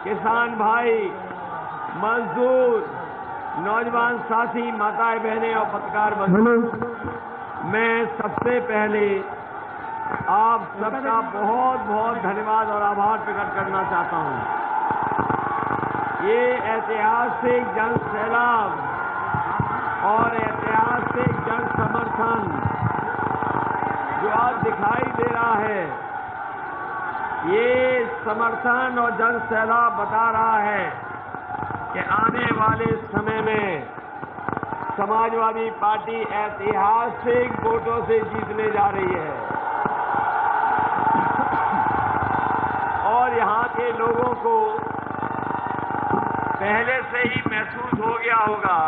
किसान भाई, मजदूर, नौजवान साथी, माताएं बहनें और पत्रकार बंधु, मैं सबसे पहले आप सबका बहुत बहुत धन्यवाद और आभार प्रकट करना चाहता हूं। ये ऐतिहासिक जन सैलाब और ऐतिहासिक जन समर्थन जो आज दिखाई दे रहा है, ये समर्थन और जन सैलाब बता रहा है कि आने वाले समय में समाजवादी पार्टी ऐतिहासिक वोटों से जीतने जा रही है और यहाँ के लोगों को पहले से ही महसूस हो गया होगा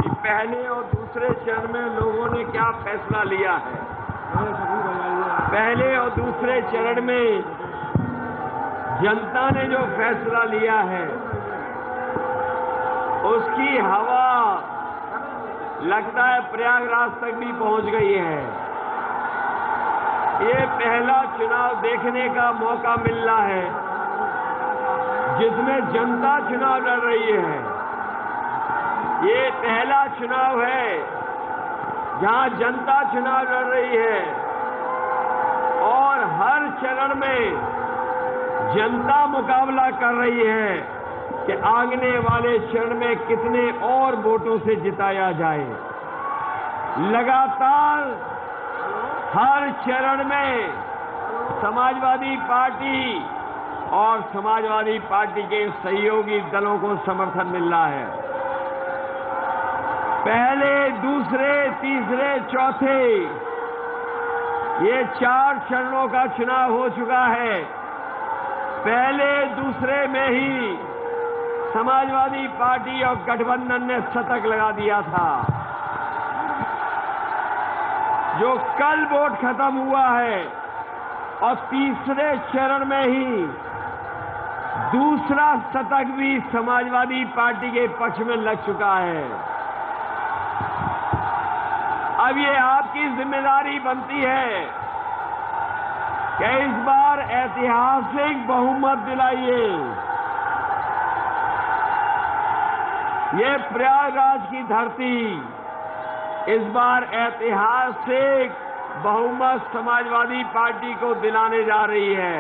कि पहले और दूसरे चरण में लोगों ने क्या फैसला लिया है। पहले और दूसरे चरण में जनता ने जो फैसला लिया है, उसकी हवा लगता है प्रयागराज तक भी पहुंच गई है। ये पहला चुनाव देखने का मौका मिल रहा है जिसमें जनता चुनाव लड़ रही है। ये पहला चुनाव है जहां जनता चुनाव लड़ रही है और हर चरण में जनता मुकाबला कर रही है कि आगने वाले चरण में कितने और वोटों से जिताया जाए। लगातार हर चरण में समाजवादी पार्टी और समाजवादी पार्टी के सहयोगी दलों को समर्थन मिल रहा है। पहले, दूसरे, तीसरे, चौथे, ये 4 चरणों का चुनाव हो चुका है। पहले, दूसरे में ही समाजवादी पार्टी और गठबंधन ने शतक लगा दिया था। जो कल वोट खत्म हुआ है और तीसरे चरण में ही दूसरा शतक भी समाजवादी पार्टी के पक्ष में लग चुका है। अब ये आपकी जिम्मेदारी बनती है कि इस बार ऐतिहासिक बहुमत दिलाइए। ये प्रयागराज की धरती इस बार ऐतिहासिक बहुमत समाजवादी पार्टी को दिलाने जा रही है।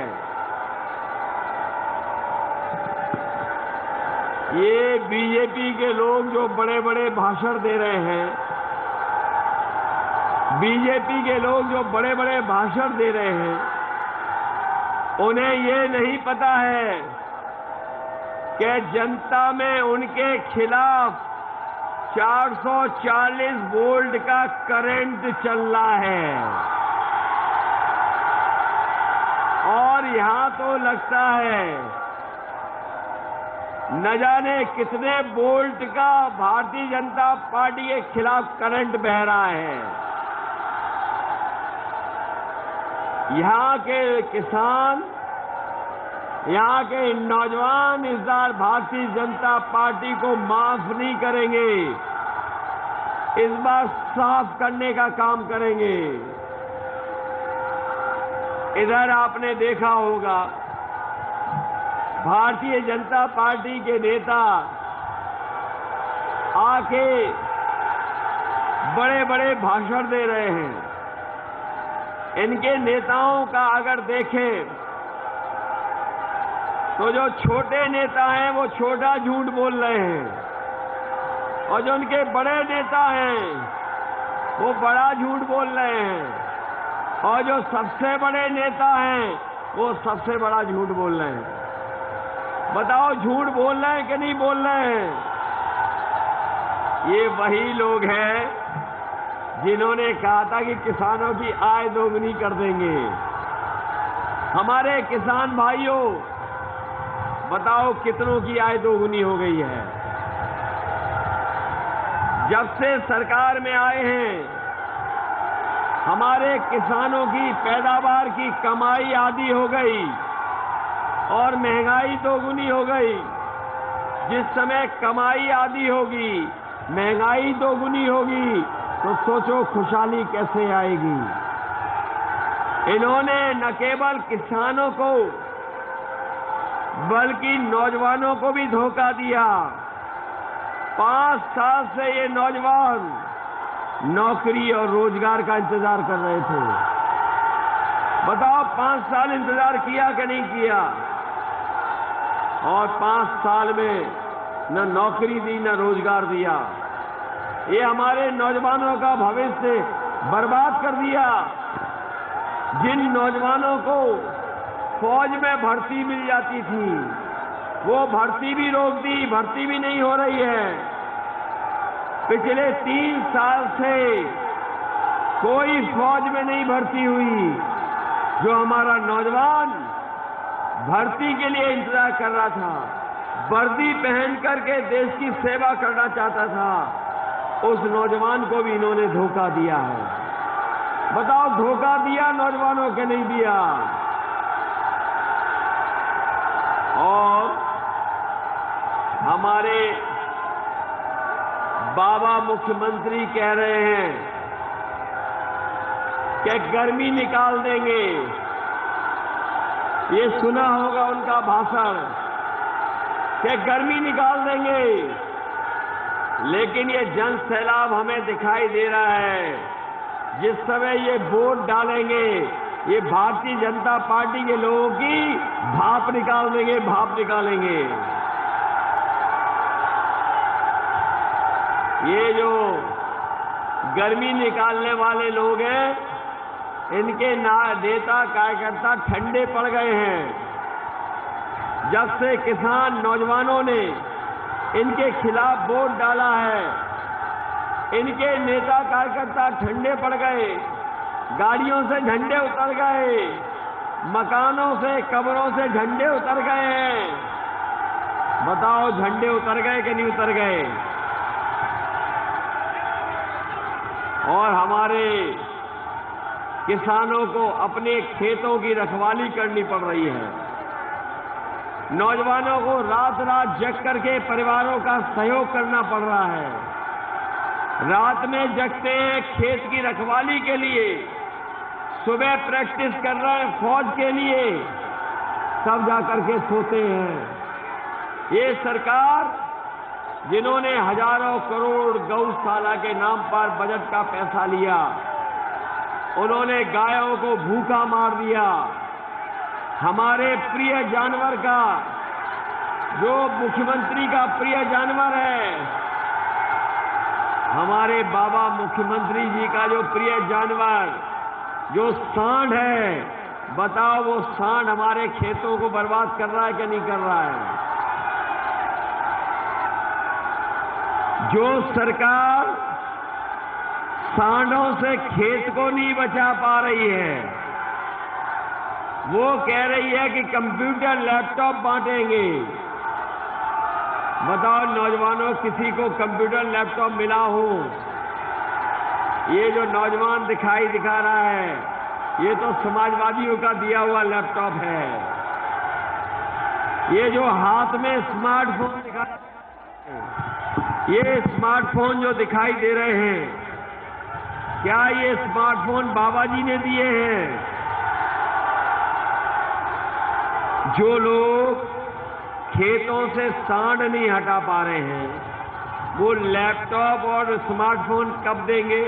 ये बीजेपी के लोग जो बड़े बड़े भाषण दे रहे हैं, बीजेपी के लोग जो बड़े बड़े भाषण दे रहे हैं, उन्हें ये नहीं पता है कि जनता में उनके खिलाफ 440 वोल्ट का करंट चल रहा है और यहां तो लगता है न जाने कितने वोल्ट का भारतीय जनता पार्टी के खिलाफ करंट बह रहा है। यहाँ के किसान, यहाँ के नौजवान इस बार भारतीय जनता पार्टी को माफ नहीं करेंगे। इस बार साफ करने का काम करेंगे। इधर आपने देखा होगा भारतीय जनता पार्टी के नेता आके बड़े बड़े भाषण दे रहे हैं। इनके नेताओं का अगर देखें तो जो छोटे नेता हैं वो छोटा झूठ बोल रहे हैं और जो उनके बड़े नेता हैं वो बड़ा झूठ बोल रहे हैं और जो सबसे बड़े नेता हैं वो सबसे बड़ा झूठ बोल रहे हैं। बताओ, झूठ बोल रहे हैं कि नहीं बोल रहे हैं? ये वही लोग हैं जिन्होंने कहा था कि किसानों की आय दोगुनी कर देंगे। हमारे किसान भाइयों, बताओ कितनों की आय दोगुनी हो गई है? जब से सरकार में आए हैं हमारे किसानों की पैदावार की कमाई आधी हो गई और महंगाई दोगुनी हो गई। जिस समय कमाई आधी होगी, महंगाई दोगुनी होगी, तो सोचो खुशहाली कैसे आएगी। इन्होंने न केवल किसानों को बल्कि नौजवानों को भी धोखा दिया। 5 साल से ये नौजवान नौकरी और रोजगार का इंतजार कर रहे थे। बताओ 5 साल इंतजार किया कि नहीं किया? और 5 साल में न नौकरी दी न रोजगार दिया। ये हमारे नौजवानों का भविष्य बर्बाद कर दिया। जिन नौजवानों को फौज में भर्ती मिल जाती थी, वो भर्ती भी रोक दी, भर्ती भी नहीं हो रही है। पिछले 3 साल से कोई फौज में नहीं भर्ती हुई। जो हमारा नौजवान भर्ती के लिए इंतजार कर रहा था, वर्दी पहन करके देश की सेवा करना चाहता था, उस नौजवान को भी इन्होंने धोखा दिया है। बताओ धोखा दिया नौजवानों के नहीं दिया? और हमारे बाबा मुख्यमंत्री कह रहे हैं कि गर्मी निकाल देंगे। ये सुना होगा उनका भाषण कि गर्मी निकाल देंगे। लेकिन ये जन सैलाब हमें दिखाई दे रहा है। जिस समय ये वोट डालेंगे, ये भारतीय जनता पार्टी के लोगों की भाप निकाल देंगे, भाप निकालेंगे। ये जो गर्मी निकालने वाले लोग हैं, इनके नेता कार्यकर्ता ठंडे पड़ गए हैं। जब से किसान नौजवानों ने इनके खिलाफ वोट डाला है, इनके नेता कार्यकर्ता ठंडे पड़ गए। गाड़ियों से झंडे उतर गए, मकानों से कब्रों से झंडे उतर गए हैं। बताओ झंडे उतर गए कि नहीं उतर गए? और हमारे किसानों को अपने खेतों की रखवाली करनी पड़ रही है। नौजवानों को रात रात जग करके परिवारों का सहयोग करना पड़ रहा है। रात में जगते हैं खेत की रखवाली के लिए, सुबह प्रैक्टिस कर रहे हैं फौज के लिए, तब जाकर के सोते हैं। ये सरकार जिन्होंने हजारों करोड़ गौशाला के नाम पर बजट का पैसा लिया, उन्होंने गायों को भूखा मार दिया। हमारे प्रिय जानवर का, जो मुख्यमंत्री का प्रिय जानवर है, हमारे बाबा मुख्यमंत्री जी का जो प्रिय जानवर, जो सांड है, बताओ वो सांड हमारे खेतों को बर्बाद कर रहा है कि नहीं कर रहा है? जो सरकार सांडों से खेत को नहीं बचा पा रही है, वो कह रही है कि कंप्यूटर लैपटॉप बांटेंगे। बताओ नौजवानों, किसी को कंप्यूटर लैपटॉप मिला हो? ये जो नौजवान दिखा रहा है, ये तो समाजवादियों का दिया हुआ लैपटॉप है। ये जो हाथ में स्मार्टफोन दिखा, ये स्मार्टफोन जो दिखाई दे रहे हैं, क्या ये स्मार्टफोन बाबा जी ने दिए हैं? जो लोग खेतों से सांड नहीं हटा पा रहे हैं, वो लैपटॉप और स्मार्टफोन कब देंगे?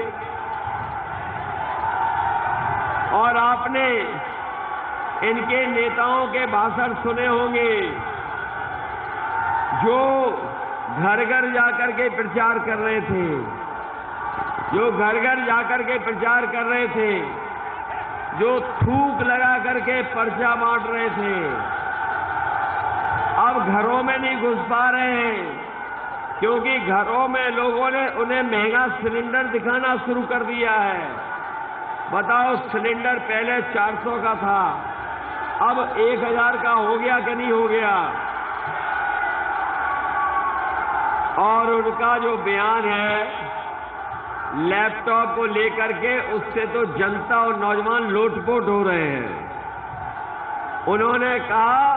और आपने इनके नेताओं के भाषण सुने होंगे, जो घर घर जाकर के प्रचार कर रहे थे, जो घर घर जाकर के प्रचार कर रहे थे, जो थूक लगा करके पर्चा बांट रहे थे, अब घरों में नहीं घुस पा रहे हैं, क्योंकि घरों में लोगों ने उन्हें महंगा सिलेंडर दिखाना शुरू कर दिया है। बताओ सिलेंडर पहले 400 का था, अब 1000 का हो गया कि नहीं हो गया? और उनका जो बयान है लैपटॉप को लेकर के, उससे तो जनता और नौजवान लोटपोट हो रहे हैं। उन्होंने कहा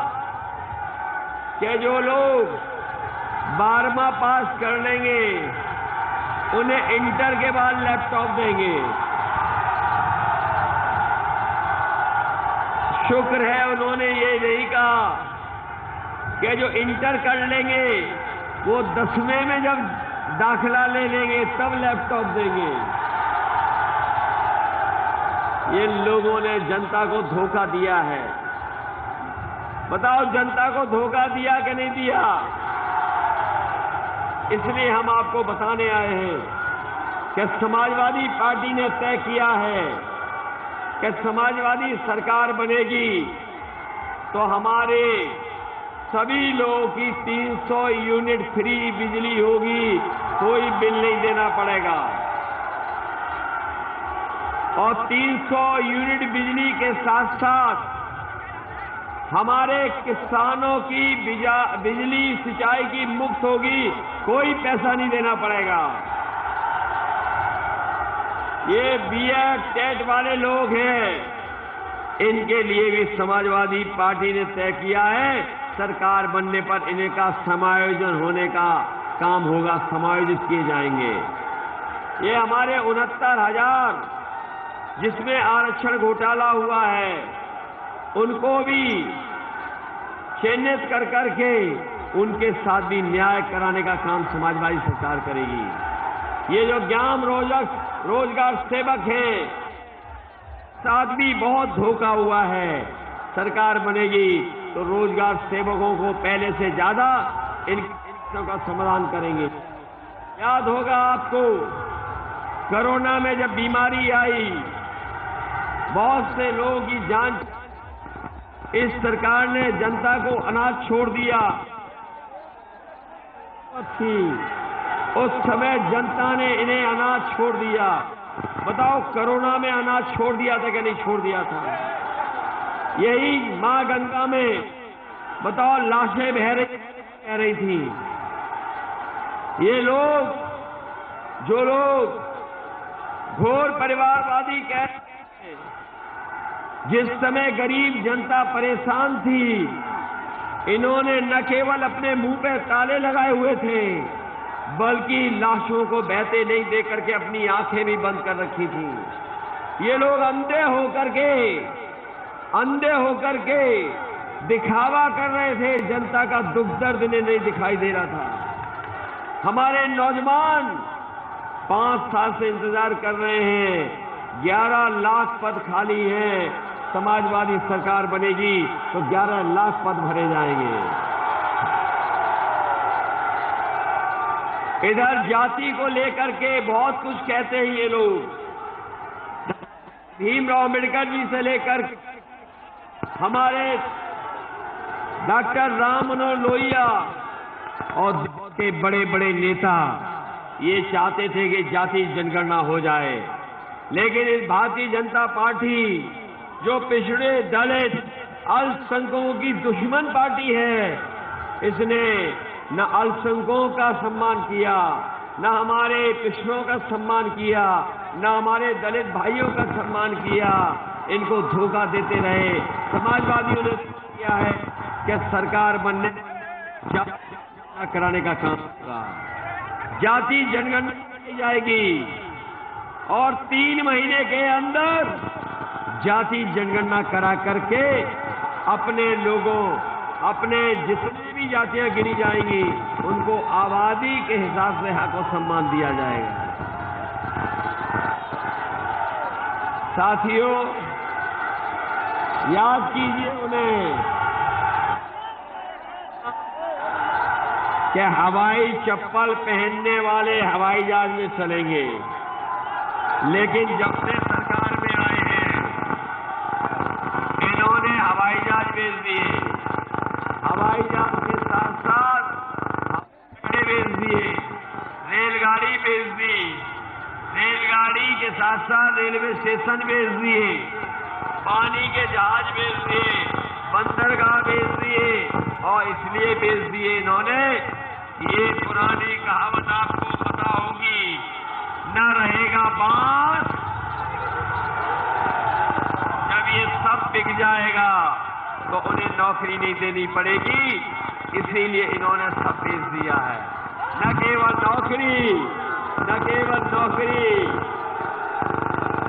कि जो लोग 12वां पास कर लेंगे, उन्हें इंटर के बाद लैपटॉप देंगे। शुक्र है उन्होंने ये नहीं कहा कि जो इंटर कर लेंगे वो 10वें में जब दाखिला ले लेंगे तब लैपटॉप देंगे। ये लोगों ने जनता को धोखा दिया है। बताओ, जनता को धोखा दिया कि नहीं दिया? इसलिए हम आपको बताने आए हैं कि समाजवादी पार्टी ने तय किया है कि समाजवादी सरकार बनेगी तो हमारे सभी लोगों की 300 यूनिट फ्री बिजली होगी, कोई बिल नहीं देना पड़ेगा। और 300 यूनिट बिजली के साथ साथ हमारे किसानों की बिजली सिंचाई की मुफ्त होगी, कोई पैसा नहीं देना पड़ेगा। ये बीएड टेट वाले लोग हैं, इनके लिए भी समाजवादी पार्टी ने तय किया है सरकार बनने पर इनका समायोजन होने का काम होगा, समायोजित किए जाएंगे। ये हमारे 69,000 जिसमें आरक्षण घोटाला हुआ है उनको भी चिन्हित कर करके उनके साथ भी न्याय कराने का काम समाजवादी सरकार करेगी। ये जो ज्ञान रोजगार सेवक हैं साथ भी बहुत धोखा हुआ है। सरकार बनेगी तो रोजगार सेवकों को पहले से ज्यादा इन समस्याओं का समाधान करेंगे। याद होगा आपको, कोरोना में जब बीमारी आई बहुत से लोगों की जान, इस सरकार ने जनता को अनाज छोड़ दिया थी। उस समय जनता ने इन्हें अनाज छोड़ दिया। बताओ, कोरोना में अनाज छोड़ दिया था कि नहीं छोड़ दिया था? यही मां गंगा में बताओ लाशें बह रही थी। ये लोग, जो लोग घोर परिवारवादी कह रहे हैं, जिस समय गरीब जनता परेशान थी, इन्होंने न केवल अपने मुंह पे ताले लगाए हुए थे बल्कि लाशों को बहते नहीं देख करके अपनी आंखें भी बंद कर रखी थी। ये लोग अंधे होकर के दिखावा कर रहे थे, जनता का दुख दर्द इन्हें नहीं दिखाई दे रहा था। हमारे नौजवान 5 साल से इंतजार कर रहे हैं, 11 लाख पद खाली हैं। समाजवादी सरकार बनेगी तो 11 लाख पद भरे जाएंगे। इधर जाति को लेकर के बहुत कुछ कहते हैं ये लोग। भीमराव अम्बेडकर जी से लेकर हमारे डॉक्टर राम मनोहर लोहिया और के बड़े बड़े नेता ये चाहते थे कि जाति जनगणना हो जाए, लेकिन इस भारतीय जनता पार्टी जो पिछड़े दलित अल्पसंख्यकों की दुश्मन पार्टी है, इसने न अल्पसंख्यकों का सम्मान किया, न हमारे पिछड़ों का सम्मान किया, न हमारे दलित भाइयों का सम्मान किया। इनको धोखा देते रहे। समाजवादियों ने किया है कि सरकार बनने जाति कराने का काम होगा, जाति जनगणना की जाएगी और 3 महीने के अंदर जाति जनगणना करा करके अपने लोगों, अपने जितनी भी जातियां गिनी जाएंगी उनको आबादी के हिसाब से हक और सम्मान दिया जाएगा। साथियों, याद कीजिए उन्हें कि हवाई चप्पल पहनने वाले हवाई जहाज में चलेंगे, लेकिन जब से सरकार में आए हैं इन्होंने हवाई जहाज भेज दिए, हवाई जहाज के साथ साथ भेज दिए, रेलगाड़ी भेज दी, रेलगाड़ी के साथ साथ रेलवे स्टेशन भेज दिए, पानी के जहाज भेज दिए, बंदरगाह भेज दिए। और इसलिए भेज दिए इन्होंने, ये पुरानी कहावत आपको पता होगी, न रहेगा बांस जब ये सब बिक जाएगा तो उन्हें नौकरी नहीं देनी पड़ेगी। इसीलिए इन्होंने सब भेज दिया है। न केवल नौकरी,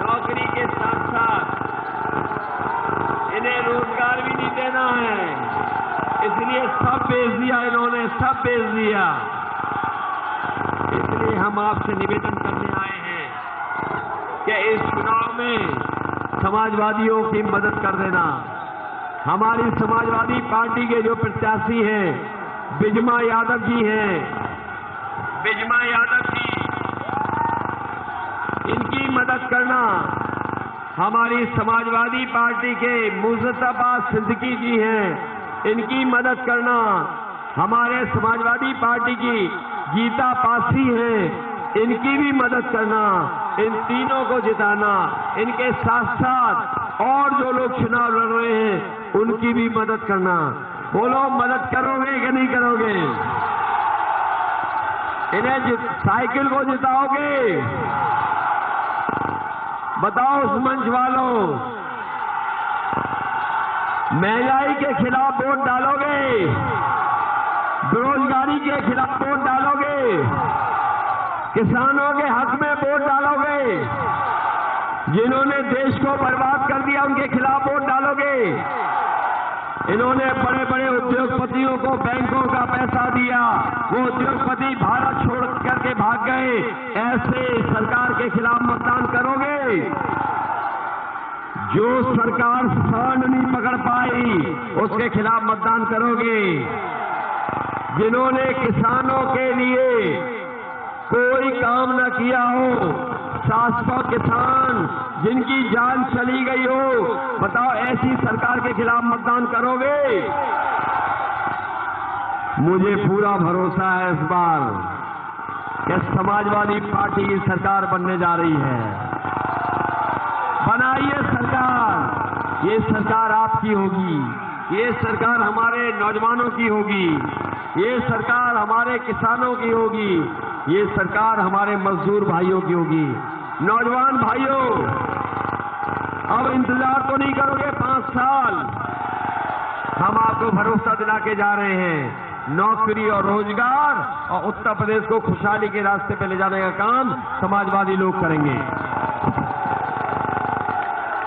नौकरी के साथ साथ इन्हें रोजगार भी नहीं देना है। इसलिए सब बेच दिया इन्होंने, सब बेच दिया। इसलिए हम आपसे निवेदन करने आए हैं कि इस चुनाव में समाजवादियों की मदद कर देना। हमारी समाजवादी पार्टी के जो प्रत्याशी हैं बिजमा यादव जी हैं, बिजमा यादव जी, इनकी मदद करना। हमारी समाजवादी पार्टी के मुस्तफा सिद्दीकी जी हैं, इनकी मदद करना। हमारे समाजवादी पार्टी की गीता पासी हैं, इनकी भी मदद करना। इन तीनों को जिताना। इनके साथ साथ और जो लोग चुनाव लड़ रहे हैं उनकी भी मदद करना। बोलो, मदद करोगे कि नहीं करोगे? इन्हें साइकिल को जिताओगे? बताओ उस मंच वालों, महंगाई के खिलाफ वोट डालोगे? बेरोजगारी के खिलाफ वोट डालोगे? किसानों के हक में वोट डालोगे? जिन्होंने देश को बर्बाद कर दिया उनके खिलाफ वोट डालोगे? इन्होंने बड़े बड़े उद्योगपतियों को बैंकों का पैसा दिया, वो उद्योगपति भारत छोड़ करके भाग गए। ऐसे सरकार के खिलाफ मतदान करोगे? जो सरकार सांड नहीं पकड़ पाई उसके खिलाफ मतदान करोगे? जिन्होंने किसानों के लिए कोई काम न किया हो, 700 किसान जिनकी जान चली गई हो, बताओ ऐसी सरकार के खिलाफ मतदान करोगे? मुझे पूरा भरोसा है इस बार कि समाजवादी पार्टी की सरकार बनने जा रही है। बनाइए सरकार, ये सरकार आपकी होगी, ये सरकार हमारे नौजवानों की होगी, ये सरकार हमारे किसानों की होगी, ये सरकार हमारे मजदूर भाइयों की होगी। नौजवान भाइयों, अब इंतजार तो नहीं करोगे 5 साल? हम आपको भरोसा दिला के जा रहे हैं। नौकरी और रोजगार और उत्तर प्रदेश को खुशहाली के रास्ते पे ले जाने का काम समाजवादी लोग करेंगे।